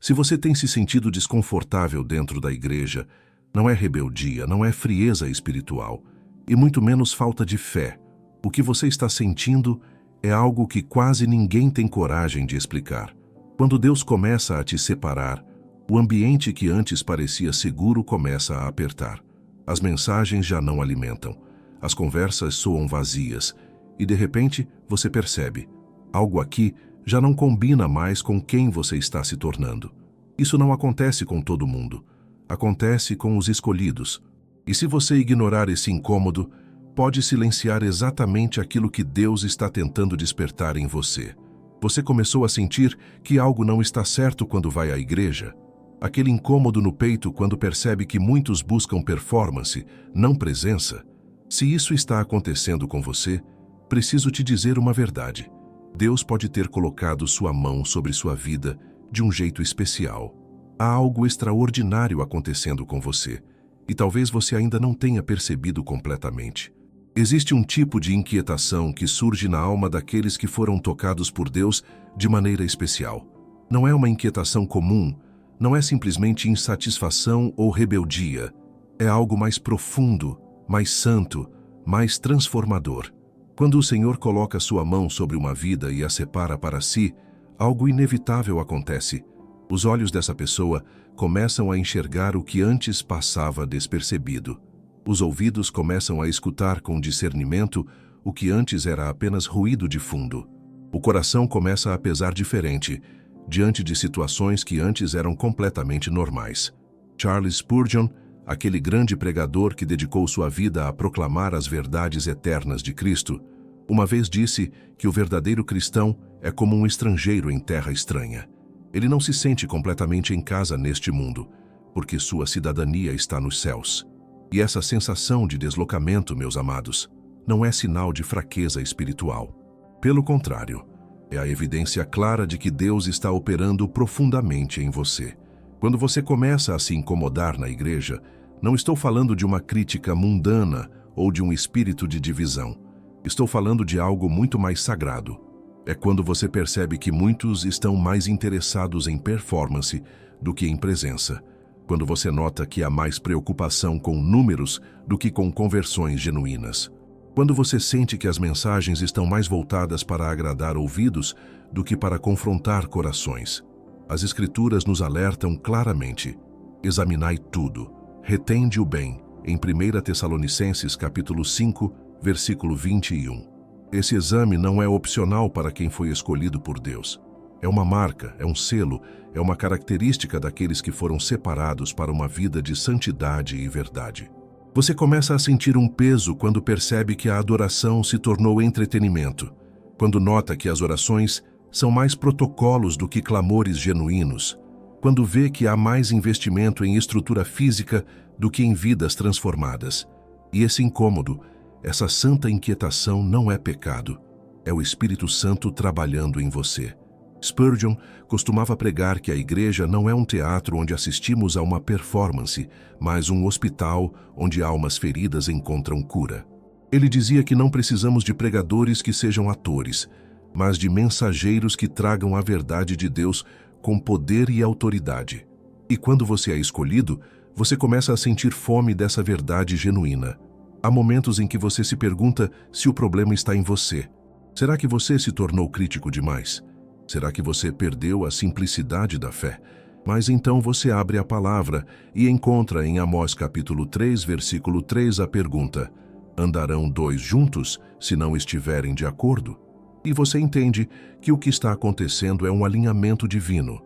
Se você tem se sentido desconfortável dentro da igreja, não é rebeldia, não é frieza espiritual, e muito menos falta de fé. O que você está sentindo é algo que quase ninguém tem coragem de explicar. Quando Deus começa a te separar, o ambiente que antes parecia seguro começa a apertar. As mensagens já não alimentam, as conversas soam vazias, e de repente você percebe, algo aqui já não combina mais com quem você está se tornando. Isso não acontece com todo mundo. Acontece com os escolhidos. E se você ignorar esse incômodo, pode silenciar exatamente aquilo que Deus está tentando despertar em você. Você começou a sentir que algo não está certo quando vai à igreja? Aquele incômodo no peito quando percebe que muitos buscam performance, não presença? Se isso está acontecendo com você, preciso te dizer uma verdade. Deus pode ter colocado sua mão sobre sua vida de um jeito especial. Há algo extraordinário acontecendo com você, e talvez você ainda não tenha percebido completamente. Existe um tipo de inquietação que surge na alma daqueles que foram tocados por Deus de maneira especial. Não é uma inquietação comum, não é simplesmente insatisfação ou rebeldia. É algo mais profundo, mais santo, mais transformador. Quando o Senhor coloca sua mão sobre uma vida e a separa para si, algo inevitável acontece. Os olhos dessa pessoa começam a enxergar o que antes passava despercebido. Os ouvidos começam a escutar com discernimento o que antes era apenas ruído de fundo. O coração começa a pesar diferente, diante de situações que antes eram completamente normais. Charles Spurgeon, aquele grande pregador que dedicou sua vida a proclamar as verdades eternas de Cristo, uma vez disse que o verdadeiro cristão é como um estrangeiro em terra estranha. Ele não se sente completamente em casa neste mundo, porque sua cidadania está nos céus. E essa sensação de deslocamento, meus amados, não é sinal de fraqueza espiritual. Pelo contrário, é a evidência clara de que Deus está operando profundamente em você. Quando você começa a se incomodar na igreja, não estou falando de uma crítica mundana ou de um espírito de divisão. Estou falando de algo muito mais sagrado. É quando você percebe que muitos estão mais interessados em performance do que em presença. Quando você nota que há mais preocupação com números do que com conversões genuínas. Quando você sente que as mensagens estão mais voltadas para agradar ouvidos do que para confrontar corações. As Escrituras nos alertam claramente: examinai tudo, retende o bem, em 1 Tessalonicenses capítulo 5, versículo 21. Esse exame não é opcional para quem foi escolhido por Deus. É uma marca, é um selo, é uma característica daqueles que foram separados para uma vida de santidade e verdade. Você começa a sentir um peso quando percebe que a adoração se tornou entretenimento, quando nota que as orações são mais protocolos do que clamores genuínos, quando vê que há mais investimento em estrutura física do que em vidas transformadas. E esse incômodo, essa santa inquietação não é pecado, é o Espírito Santo trabalhando em você. Spurgeon costumava pregar que a igreja não é um teatro onde assistimos a uma performance, mas um hospital onde almas feridas encontram cura. Ele dizia que não precisamos de pregadores que sejam atores, mas de mensageiros que tragam a verdade de Deus com poder e autoridade. E quando você é escolhido, você começa a sentir fome dessa verdade genuína. Há momentos em que você se pergunta se o problema está em você. Será que você se tornou crítico demais? Será que você perdeu a simplicidade da fé? Mas então você abre a palavra e encontra em Amós capítulo 3, versículo 3 a pergunta: andarão dois juntos se não estiverem de acordo? E você entende que o que está acontecendo é um alinhamento divino.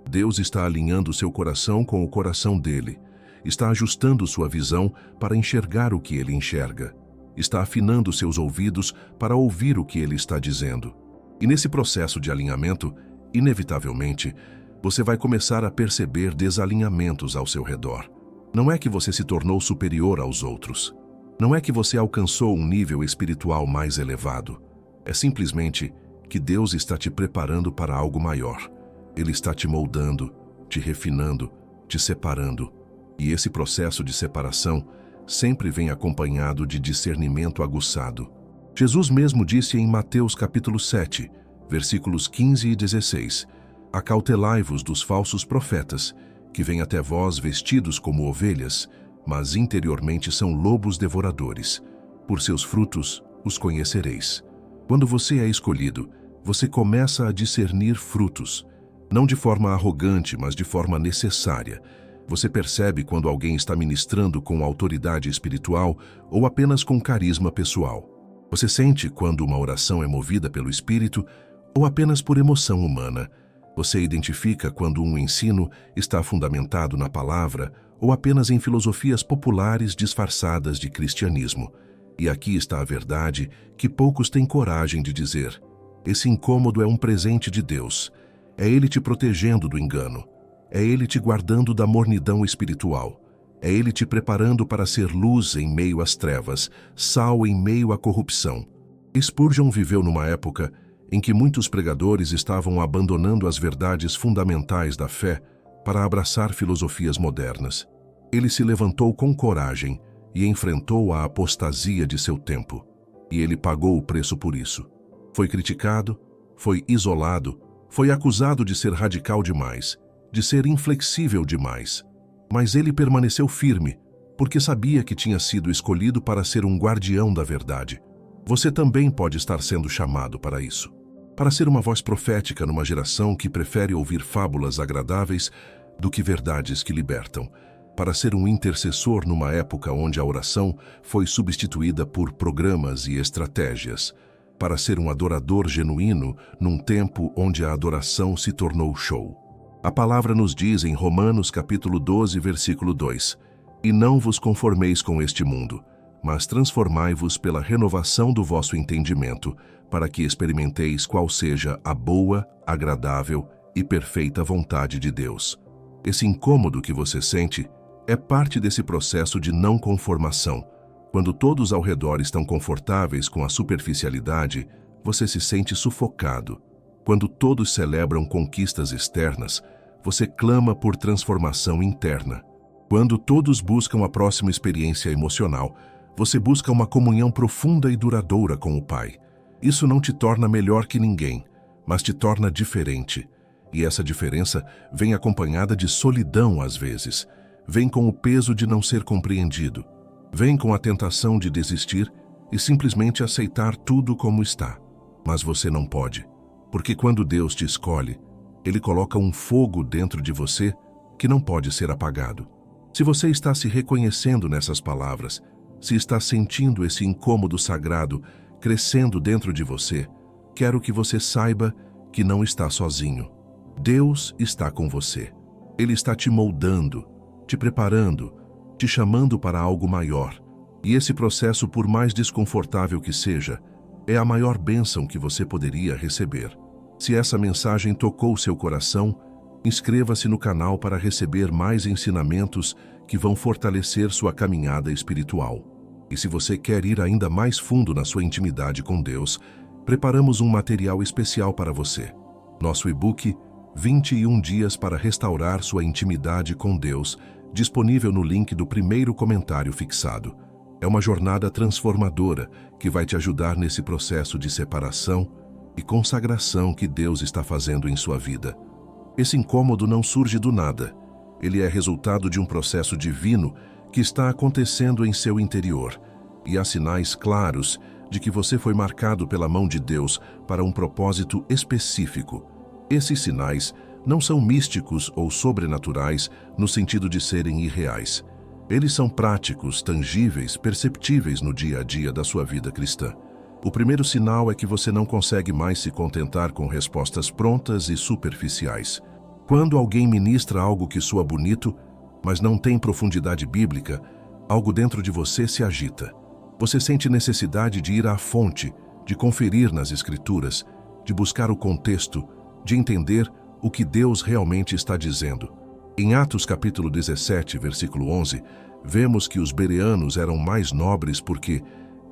Deus está alinhando seu coração com o coração dele. Está ajustando sua visão para enxergar o que ele enxerga. Está afinando seus ouvidos para ouvir o que ele está dizendo. E nesse processo de alinhamento, inevitavelmente, você vai começar a perceber desalinhamentos ao seu redor. Não é que você se tornou superior aos outros. Não é que você alcançou um nível espiritual mais elevado. É simplesmente que Deus está te preparando para algo maior. Ele está te moldando, te refinando, te separando. E esse processo de separação sempre vem acompanhado de discernimento aguçado. Jesus mesmo disse em Mateus capítulo 7, versículos 15 e 16, Acautelai-vos dos falsos profetas, que vêm até vós vestidos como ovelhas, mas interiormente são lobos devoradores. Por seus frutos os conhecereis. Quando você é escolhido, você começa a discernir frutos, não de forma arrogante, mas de forma necessária. Você percebe quando alguém está ministrando com autoridade espiritual ou apenas com carisma pessoal. Você sente quando uma oração é movida pelo Espírito ou apenas por emoção humana. Você identifica quando um ensino está fundamentado na palavra ou apenas em filosofias populares disfarçadas de cristianismo. E aqui está a verdade que poucos têm coragem de dizer. Esse incômodo é um presente de Deus. É Ele te protegendo do engano. É Ele te guardando da mornidão espiritual. É Ele te preparando para ser luz em meio às trevas, sal em meio à corrupção. Spurgeon viveu numa época em que muitos pregadores estavam abandonando as verdades fundamentais da fé para abraçar filosofias modernas. Ele se levantou com coragem e enfrentou a apostasia de seu tempo. E ele pagou o preço por isso. Foi criticado, foi isolado, foi acusado de ser radical demais, de ser inflexível demais. Mas ele permaneceu firme, porque sabia que tinha sido escolhido para ser um guardião da verdade. Você também pode estar sendo chamado para isso. Para ser uma voz profética numa geração que prefere ouvir fábulas agradáveis do que verdades que libertam. Para ser um intercessor numa época onde a oração foi substituída por programas e estratégias. Para ser um adorador genuíno num tempo onde a adoração se tornou show. A palavra nos diz em Romanos capítulo 12, versículo 2: E não vos conformeis com este mundo, mas transformai-vos pela renovação do vosso entendimento, para que experimenteis qual seja a boa, agradável e perfeita vontade de Deus. Esse incômodo que você sente é parte desse processo de não conformação. Quando todos ao redor estão confortáveis com a superficialidade, você se sente sufocado. Quando todos celebram conquistas externas, você clama por transformação interna. Quando todos buscam a próxima experiência emocional, você busca uma comunhão profunda e duradoura com o Pai. Isso não te torna melhor que ninguém, mas te torna diferente. E essa diferença vem acompanhada de solidão às vezes. Vem com o peso de não ser compreendido. Vem com a tentação de desistir e simplesmente aceitar tudo como está. Mas você não pode, porque quando Deus te escolhe, Ele coloca um fogo dentro de você que não pode ser apagado. Se você está se reconhecendo nessas palavras, se está sentindo esse incômodo sagrado crescendo dentro de você, quero que você saiba que não está sozinho. Deus está com você. Ele está te moldando, te preparando, te chamando para algo maior. E esse processo, por mais desconfortável que seja, é a maior bênção que você poderia receber. Se essa mensagem tocou seu coração, inscreva-se no canal para receber mais ensinamentos que vão fortalecer sua caminhada espiritual. E se você quer ir ainda mais fundo na sua intimidade com Deus, preparamos um material especial para você. Nosso e-book 21 dias para restaurar sua intimidade com Deus, disponível no link do primeiro comentário fixado. É uma jornada transformadora que vai te ajudar nesse processo de separação e consagração que Deus está fazendo em sua vida. Esse incômodo não surge do nada. Ele é resultado de um processo divino que está acontecendo em seu interior, e há sinais claros de que você foi marcado pela mão de Deus para um propósito específico. Esses sinais não são místicos ou sobrenaturais no sentido de serem irreais. Eles são práticos, tangíveis, perceptíveis no dia a dia da sua vida cristã. O primeiro sinal é que você não consegue mais se contentar com respostas prontas e superficiais. Quando alguém ministra algo que soa bonito, mas não tem profundidade bíblica, algo dentro de você se agita. Você sente necessidade de ir à fonte, de conferir nas Escrituras, de buscar o contexto, de entender o que Deus realmente está dizendo. Em Atos capítulo 17, versículo 11, vemos que os bereanos eram mais nobres porque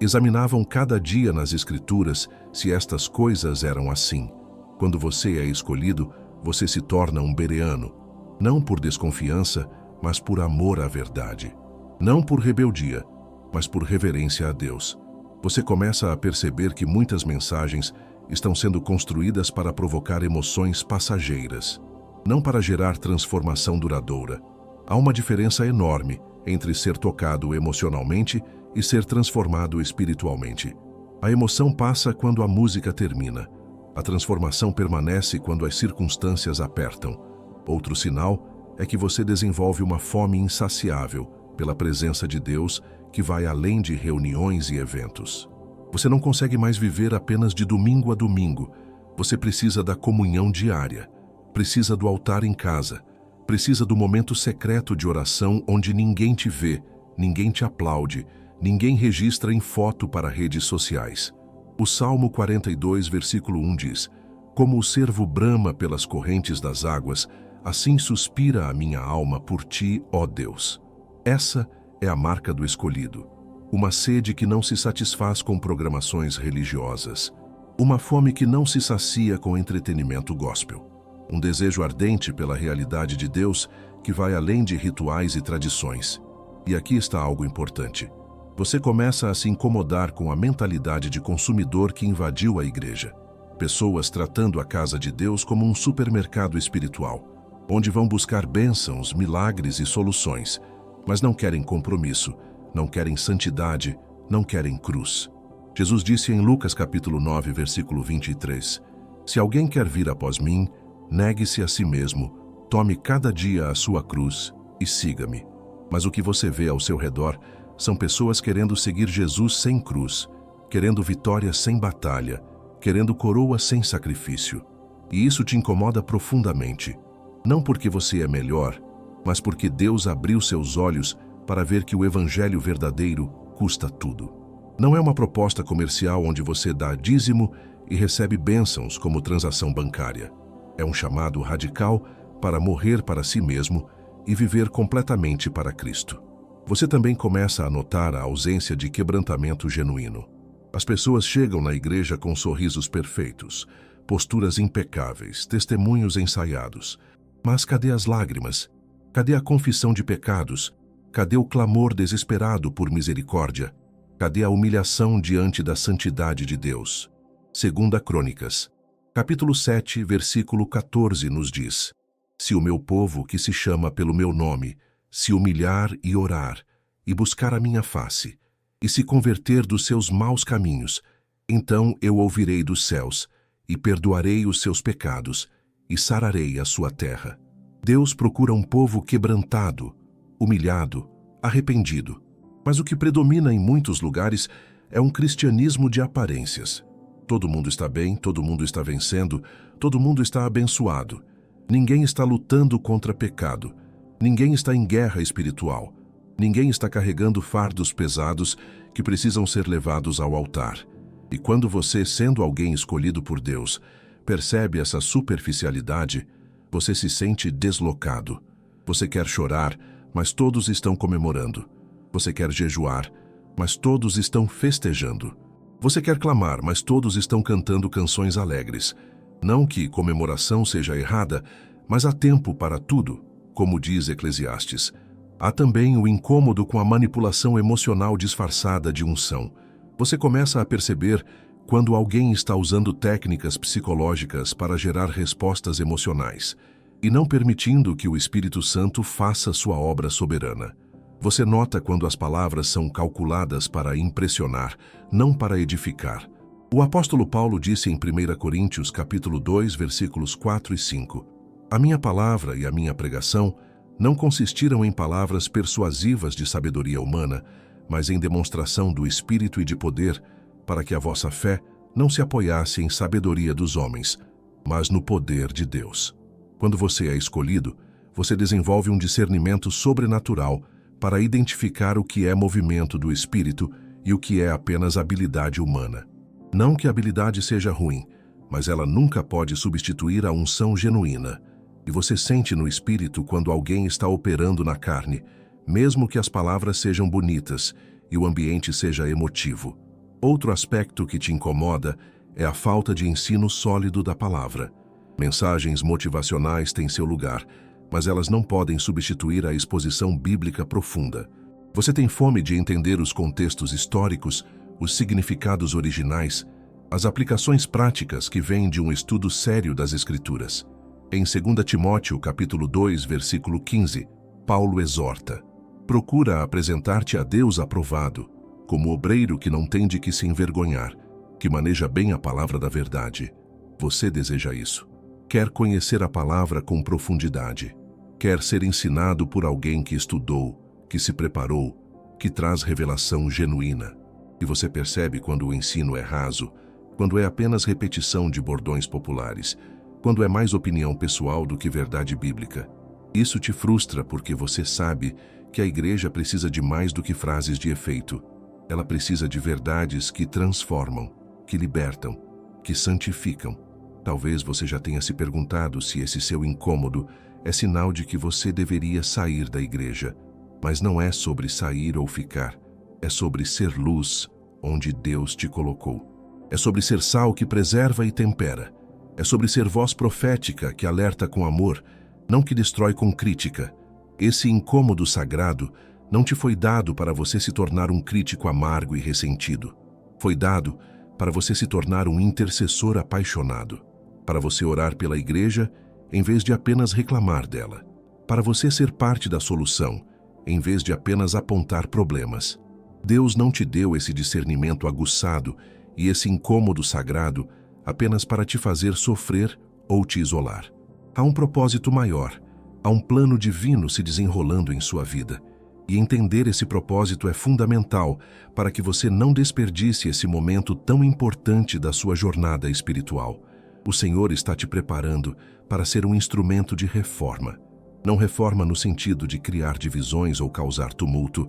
examinavam cada dia nas Escrituras se estas coisas eram assim. Quando você é escolhido, você se torna um bereano, não por desconfiança, mas por amor à verdade. Não por rebeldia, mas por reverência a Deus. Você começa a perceber que muitas mensagens estão sendo construídas para provocar emoções passageiras, não para gerar transformação duradoura. Há uma diferença enorme entre ser tocado emocionalmente e ser transformado espiritualmente. A emoção passa quando a música termina. A transformação permanece quando as circunstâncias apertam. Outro sinal é que você desenvolve uma fome insaciável pela presença de Deus que vai além de reuniões e eventos. Você não consegue mais viver apenas de domingo a domingo. Você precisa da comunhão diária, precisa do altar em casa, precisa do momento secreto de oração onde ninguém te vê, ninguém te aplaude, ninguém registra em foto para redes sociais. O Salmo 42, versículo 1 diz: Como o cervo brama pelas correntes das águas, assim suspira a minha alma por ti, ó Deus. Essa é a marca do escolhido. Uma sede que não se satisfaz com programações religiosas. Uma fome que não se sacia com entretenimento gospel. Um desejo ardente pela realidade de Deus que vai além de rituais e tradições. E aqui está algo importante. Você começa a se incomodar com a mentalidade de consumidor que invadiu a igreja. Pessoas tratando a casa de Deus como um supermercado espiritual, onde vão buscar bênçãos, milagres e soluções, mas não querem compromisso, não querem santidade, não querem cruz. Jesus disse em Lucas capítulo 9, versículo 23, Se alguém quer vir após mim, negue-se a si mesmo, tome cada dia a sua cruz e siga-me. Mas o que você vê ao seu redor são pessoas querendo seguir Jesus sem cruz, querendo vitória sem batalha, querendo coroa sem sacrifício. E isso te incomoda profundamente. Não porque você é melhor, mas porque Deus abriu seus olhos para ver que o evangelho verdadeiro custa tudo. Não é uma proposta comercial onde você dá dízimo e recebe bênçãos como transação bancária. É um chamado radical para morrer para si mesmo e viver completamente para Cristo. Você também começa a notar a ausência de quebrantamento genuíno. As pessoas chegam na igreja com sorrisos perfeitos, posturas impecáveis, testemunhos ensaiados. Mas cadê as lágrimas? Cadê a confissão de pecados? Cadê o clamor desesperado por misericórdia? Cadê a humilhação diante da santidade de Deus? 2 Crônicas, capítulo 7, versículo 14 nos diz: Se o meu povo, que se chama pelo meu nome, se humilhar e orar, e buscar a minha face, e se converter dos seus maus caminhos, então eu ouvirei dos céus, e perdoarei os seus pecados, e sararei a sua terra. Deus procura um povo quebrantado, humilhado, arrependido. Mas o que predomina em muitos lugares é um cristianismo de aparências. Todo mundo está bem, todo mundo está vencendo, todo mundo está abençoado. Ninguém está lutando contra pecado. Ninguém está em guerra espiritual. Ninguém está carregando fardos pesados que precisam ser levados ao altar. E quando você, sendo alguém escolhido por Deus, percebe essa superficialidade, você se sente deslocado. Você quer chorar, mas todos estão comemorando. Você quer jejuar, mas todos estão festejando. Você quer clamar, mas todos estão cantando canções alegres. Não que comemoração seja errada, mas há tempo para tudo, como diz Eclesiastes. Há também o incômodo com a manipulação emocional disfarçada de unção. Você começa a perceber quando alguém está usando técnicas psicológicas para gerar respostas emocionais e não permitindo que o Espírito Santo faça sua obra soberana. Você nota quando as palavras são calculadas para impressionar, não para edificar. O apóstolo Paulo disse em 1 Coríntios capítulo 2, versículos 4 e 5, A minha palavra e a minha pregação não consistiram em palavras persuasivas de sabedoria humana, mas em demonstração do Espírito e de poder, para que a vossa fé não se apoiasse em sabedoria dos homens, mas no poder de Deus. Quando você é escolhido, você desenvolve um discernimento sobrenatural para identificar o que é movimento do Espírito e o que é apenas habilidade humana. Não que a habilidade seja ruim, mas ela nunca pode substituir a unção genuína. E você sente no Espírito quando alguém está operando na carne, mesmo que as palavras sejam bonitas e o ambiente seja emotivo. Outro aspecto que te incomoda é a falta de ensino sólido da palavra. Mensagens motivacionais têm seu lugar, mas elas não podem substituir a exposição bíblica profunda. Você tem fome de entender os contextos históricos, os significados originais, As aplicações práticas que vêm de um estudo sério das Escrituras. Em 2 Timóteo, capítulo 2, versículo 15, Paulo exorta: procura apresentar-te a Deus aprovado, como obreiro que não tem de que se envergonhar, que maneja bem a palavra da verdade. Você deseja isso? Quer conhecer a palavra com profundidade? Quer ser ensinado por alguém que estudou, que se preparou, que traz revelação genuína? E você percebe quando o ensino é raso, quando é apenas repetição de bordões populares, quando é mais opinião pessoal do que verdade bíblica. Isso te frustra porque você sabe que a igreja precisa de mais do que frases de efeito. Ela precisa de verdades que transformam, que libertam, que santificam. Talvez você já tenha se perguntado se esse seu incômodo é sinal de que você deveria sair da igreja. Mas não é sobre sair ou ficar, é sobre ser luz onde Deus te colocou. É sobre ser sal que preserva e tempera. É sobre ser voz profética que alerta com amor, não que destrói com crítica. Esse incômodo sagrado não te foi dado para você se tornar um crítico amargo e ressentido. Foi dado para você se tornar um intercessor apaixonado, para você orar pela igreja em vez de apenas reclamar dela, para você ser parte da solução em vez de apenas apontar problemas. Deus não te deu esse discernimento aguçado e esse incômodo sagrado apenas para te fazer sofrer ou te isolar. Há um propósito maior, há um plano divino se desenrolando em sua vida. E entender esse propósito é fundamental para que você não desperdice esse momento tão importante da sua jornada espiritual. O Senhor está te preparando para ser um instrumento de reforma. Não reforma no sentido de criar divisões ou causar tumulto,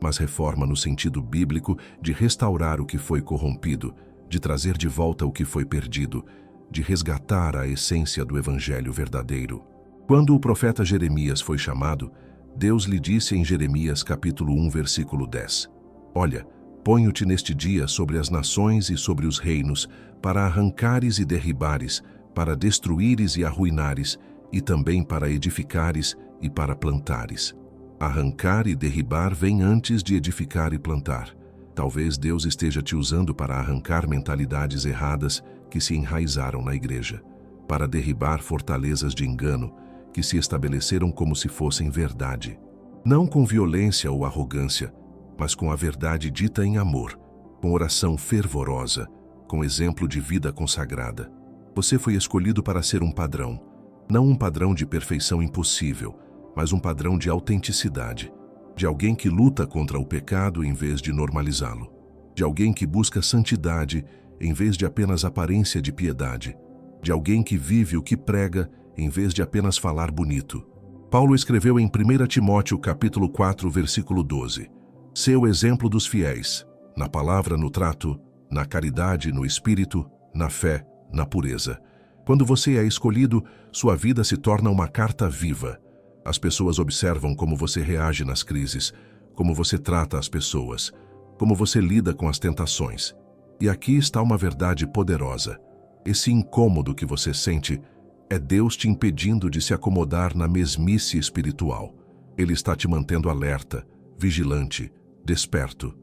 mas reforma no sentido bíblico de restaurar o que foi corrompido, de trazer de volta o que foi perdido, de resgatar a essência do evangelho verdadeiro. Quando o profeta Jeremias foi chamado, Deus lhe disse em Jeremias capítulo 1, versículo 10: olha, ponho-te neste dia sobre as nações e sobre os reinos, para arrancares e derribares, para destruíres e arruinares, e também para edificares e para plantares. Arrancar e derribar vem antes de edificar e plantar. Talvez Deus esteja te usando para arrancar mentalidades erradas que se enraizaram na igreja, para derribar fortalezas de engano que se estabeleceram como se fossem verdade. Não com violência ou arrogância, mas com a verdade dita em amor, com oração fervorosa, com exemplo de vida consagrada. Você foi escolhido para ser um padrão, não um padrão de perfeição impossível, mas um padrão de autenticidade, de alguém que luta contra o pecado em vez de normalizá-lo, de alguém que busca santidade em vez de apenas aparência de piedade, de alguém que vive o que prega em vez de apenas falar bonito. Paulo escreveu em 1 Timóteo capítulo 4, versículo 12: Sê o exemplo dos fiéis, na palavra, no trato, na caridade, no espírito, na fé, na pureza. Quando você é escolhido, sua vida se torna uma carta viva. As pessoas observam como você reage nas crises, como você trata as pessoas, como você lida com as tentações. E aqui está uma verdade poderosa. Esse incômodo que você sente é Deus te impedindo de se acomodar na mesmice espiritual. Ele está te mantendo alerta, vigilante, desperto.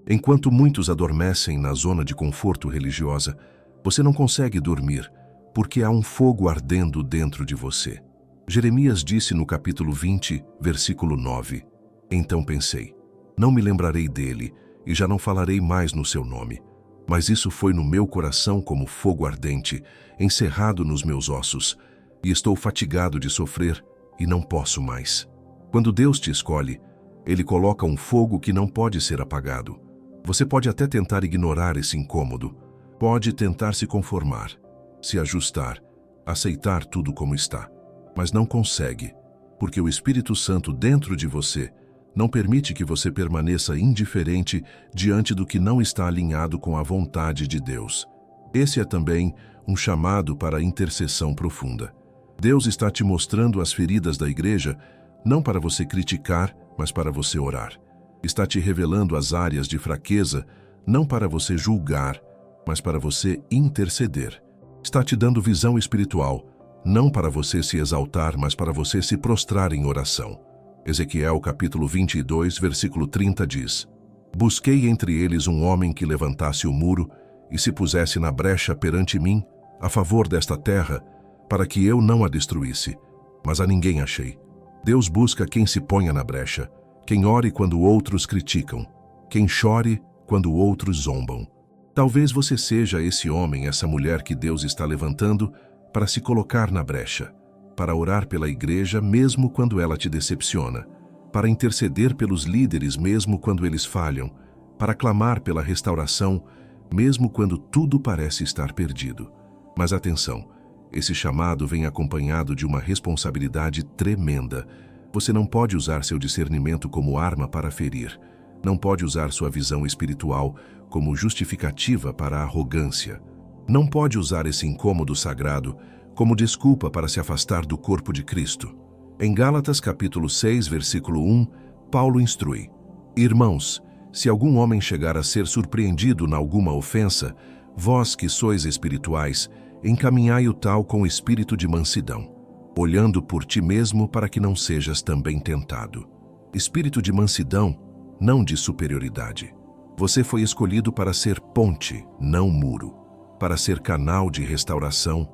Enquanto muitos adormecem na zona de conforto religiosa, você não consegue dormir, porque há um fogo ardendo dentro de você. Jeremias disse no capítulo 20, versículo 9: Então pensei, não me lembrarei dele, e já não falarei mais no seu nome. Mas isso foi no meu coração como fogo ardente, encerrado nos meus ossos, e estou fatigado de sofrer, e não posso mais. Quando Deus te escolhe, Ele coloca um fogo que não pode ser apagado. Você pode até tentar ignorar esse incômodo, pode tentar se conformar, se ajustar, aceitar tudo como está, mas não consegue, porque o Espírito Santo dentro de você não permite que você permaneça indiferente diante do que não está alinhado com a vontade de Deus. Esse é também um chamado para a intercessão profunda. Deus está te mostrando as feridas da igreja, não para você criticar, mas para você orar. Está te revelando as áreas de fraqueza, não para você julgar, mas para você interceder. Está te dando visão espiritual, não para você se exaltar, mas para você se prostrar em oração. Ezequiel capítulo 22, versículo 30 diz: Busquei entre eles um homem que levantasse o muro e se pusesse na brecha perante mim, a favor desta terra, para que eu não a destruísse. Mas a ninguém achei. Deus busca quem se ponha na brecha, quem ore quando outros criticam, quem chore quando outros zombam. Talvez você seja esse homem, essa mulher que Deus está levantando para se colocar na brecha, para orar pela igreja mesmo quando ela te decepciona, para interceder pelos líderes mesmo quando eles falham, para clamar pela restauração mesmo quando tudo parece estar perdido. Mas atenção, esse chamado vem acompanhado de uma responsabilidade tremenda. Você não pode usar seu discernimento como arma para ferir. Não pode usar sua visão espiritual como justificativa para a arrogância. Não pode usar esse incômodo sagrado como desculpa para se afastar do corpo de Cristo. Em Gálatas capítulo 6, versículo 1, Paulo instrui: Irmãos, se algum homem chegar a ser surpreendido na alguma ofensa, vós que sois espirituais, encaminhai o tal com espírito de mansidão, olhando por ti mesmo para que não sejas também tentado. Espírito de mansidão, não de superioridade. Você foi escolhido para ser ponte, não muro, para ser canal de restauração,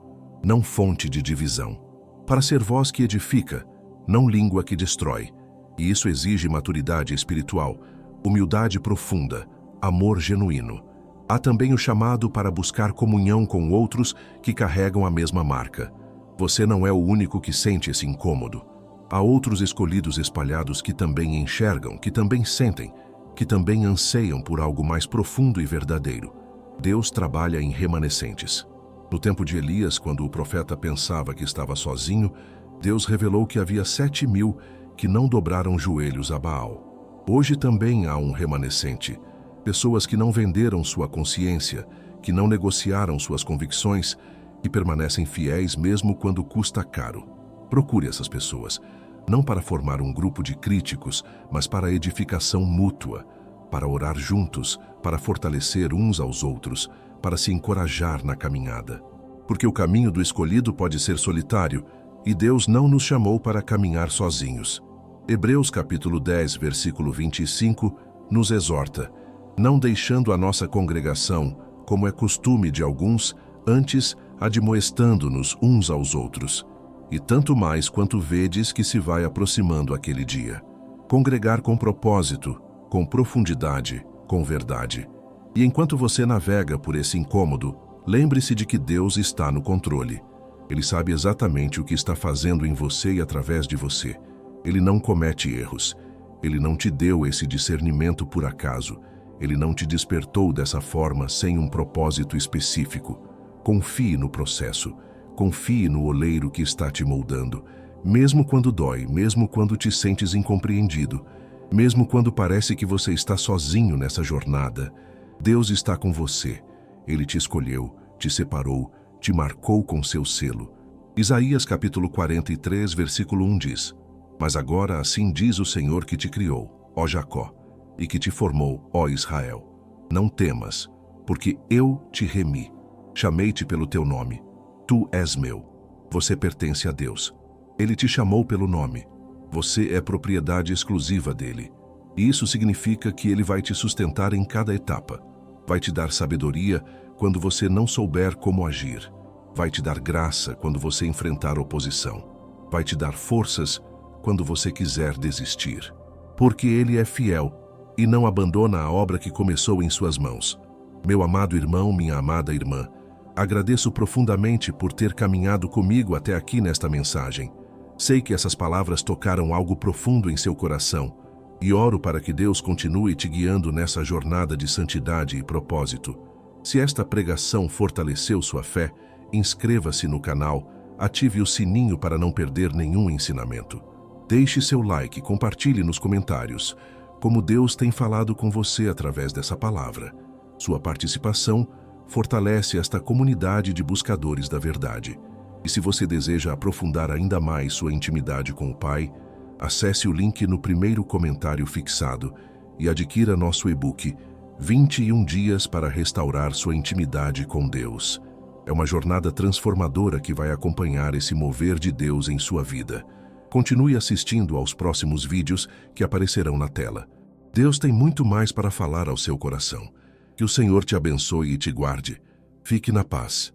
não fonte de divisão, para ser voz que edifica, não língua que destrói. E isso exige maturidade espiritual, humildade profunda, amor genuíno. Há também o chamado para buscar comunhão com outros que carregam a mesma marca. Você não é o único que sente esse incômodo. Há outros escolhidos espalhados que também enxergam, que também sentem, que também anseiam por algo mais profundo e verdadeiro. Deus trabalha em remanescentes. No tempo de Elias, quando o profeta pensava que estava sozinho, Deus revelou que havia 7.000 que não dobraram joelhos a Baal. Hoje também há um remanescente. Pessoas que não venderam sua consciência, que não negociaram suas convicções, que permanecem fiéis mesmo quando custa caro. Procure essas pessoas, não para formar um grupo de críticos, mas para a edificação mútua, para orar juntos, para fortalecer uns aos outros, para se encorajar na caminhada. Porque o caminho do escolhido pode ser solitário, e Deus não nos chamou para caminhar sozinhos. Hebreus capítulo 10, versículo 25, nos exorta: não deixando a nossa congregação, como é costume de alguns, antes admoestando-nos uns aos outros. E tanto mais quanto vedes que se vai aproximando aquele dia. Congregar com propósito, com profundidade, com verdade. E enquanto você navega por esse incômodo, lembre-se de que Deus está no controle. Ele sabe exatamente o que está fazendo em você e através de você. Ele não comete erros. Ele não te deu esse discernimento por acaso. Ele não te despertou dessa forma sem um propósito específico. Confie no processo. Confie no oleiro que está te moldando. Mesmo quando dói, mesmo quando te sentes incompreendido, mesmo quando parece que você está sozinho nessa jornada, Deus está com você. Ele te escolheu, te separou, te marcou com seu selo. Isaías capítulo 43, versículo 1 diz: Mas agora assim diz o Senhor que te criou, ó Jacó, e que te formou, ó Israel. Não temas, porque eu te remi. Chamei-te pelo teu nome. Tu és meu. Você pertence a Deus. Ele te chamou pelo nome. Você é propriedade exclusiva dele. E isso significa que ele vai te sustentar em cada etapa. Vai te dar sabedoria quando você não souber como agir. Vai te dar graça quando você enfrentar oposição. Vai te dar forças quando você quiser desistir. Porque ele é fiel e não abandona a obra que começou em suas mãos. Meu amado irmão, minha amada irmã, agradeço profundamente por ter caminhado comigo até aqui nesta mensagem. Sei que essas palavras tocaram algo profundo em seu coração e oro para que Deus continue te guiando nessa jornada de santidade e propósito. Se esta pregação fortaleceu sua fé, inscreva-se no canal, ative o sininho para não perder nenhum ensinamento. Deixe seu like e compartilhe nos comentários como Deus tem falado com você através dessa palavra. Sua participação fortalece esta comunidade de buscadores da verdade. E se você deseja aprofundar ainda mais sua intimidade com o Pai, acesse o link no primeiro comentário fixado e adquira nosso e-book 21 dias para restaurar sua intimidade com Deus. É uma jornada transformadora que vai acompanhar esse mover de Deus em sua vida. Continue assistindo aos próximos vídeos que aparecerão na tela. Deus tem muito mais para falar ao seu coração. Que o Senhor te abençoe e te guarde. Fique na paz.